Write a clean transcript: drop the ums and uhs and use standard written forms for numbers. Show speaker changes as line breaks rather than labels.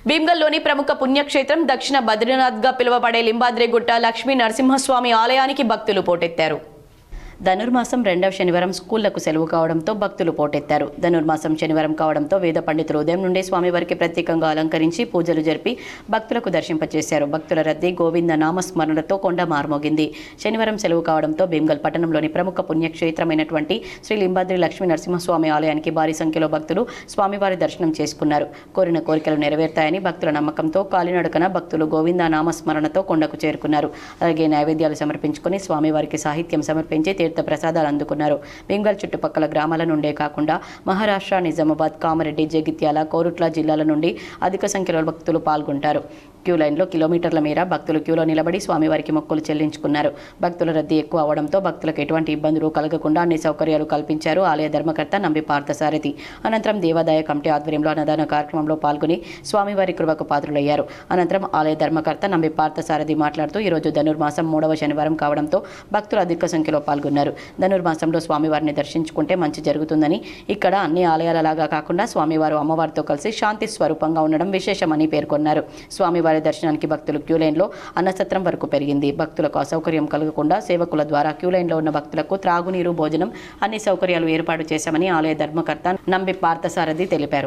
భీమ్గల్లోని ప్రముఖ పుణ్యక్షేత్రం దక్షిణ బద్రీనాథ్గా పిలువబడే లింబాద్రిగుట్ట లక్ష్మీ నరసింహస్వామి ఆలయానికి భక్తులు పోటెత్తారు. ధనుర్మాసం రెండవ శనివారం స్కూళ్లకు సెలవు కావడంతో భక్తులు పోటెత్తారు. ధనుర్మాసం శనివారం కావడంతో వేద పండితులు ఉదయం నుండే స్వామివారికి ప్రత్యేకంగా అలంకరించి పూజలు జరిపి భక్తులకు దర్శింపచేశారు. భక్తుల రద్దీ గోవింద నామస్మరణలతో కొండ మారుమోగింది. శనివారం సెలవు కావడంతో భీమ్గల్ పట్టణంలోని ప్రముఖ పుణ్యక్షేత్రమైనటువంటి శ్రీ లింబాద్రి లక్ష్మీ నరసింహస్వామి ఆలయానికి భారీ సంఖ్యలో భక్తులు స్వామివారి దర్శనం చేసుకున్నారు. కోరిన కోరికలు నెరవేరుతాయని భక్తుల నమ్మకంతో కాలినడకన భక్తులు గోవింద నామస్మరణతో కొండకు చేరుకున్నారు. అలాగే నైవేద్యాలు సమర్పించుకుని స్వామివారికి సాహిత్యం సమర్పించి తీర్థ ప్రసాదాలు అందుకున్నారు. భీమ్గల్ చుట్టుపక్కల గ్రామాల నుండే కాకుండా మహారాష్ట్ర, నిజామాబాద్, కామారెడ్డి, జగిత్యాల, కోరుట్ల జిల్లాల నుండి అధిక సంఖ్యలో భక్తులు పాల్గొంటారు. క్యూ లైన్లో కిలోమీటర్ల మేర భక్తులు క్యూలో నిలబడి స్వామివారికి మొక్కులు చెల్లించుకున్నారు. భక్తుల రద్దీ ఎక్కువ అవడంతో భక్తులకు ఎటువంటి ఇబ్బందులు కలగకుండా అన్ని సౌకర్యాలు కల్పించారు ఆలయ ధర్మకర్త నంబి పార్థసారథి. అనంతరం దేవాదాయ కమిటీ ఆధ్వర్యంలో అన్నదాన కార్యక్రమంలో పాల్గొని స్వామివారి కృపకు పాత్రులయ్యారు. అనంతరం ఆలయ ధర్మకర్త నంబి పార్థసారథి మాట్లాడుతూ ఈరోజు ధనుర్మాసం 3వ శనివారం కావడంతో భక్తులు అధిక సంఖ్యలో పాల్గొన్నారు. ధనుర్మాసంలో స్వామివారిని దర్శించుకుంటే మంచి జరుగుతుందని, ఇక్కడ అన్ని ఆలయాలలాగా కాకుండా స్వామివారు అమ్మవారితో కలిసి శాంతి స్వరూపంగా ఉండడం విశేషమని పేర్కొన్నారు. స్వామివారి దర్శనానికి భక్తులు క్యూ లైన్లో అన్నసత్రం వరకు పెరిగింది. భక్తులకు అసౌకర్యం కలగకుండా సేవకుల ద్వారా క్యూ లైన్లో ఉన్న భక్తులకు త్రాగునీరు, భోజనం అన్ని సౌకర్యాలు ఏర్పాటు చేశామని ఆలయ ధర్మకర్త నంబి పార్థసారథి తెలిపారు.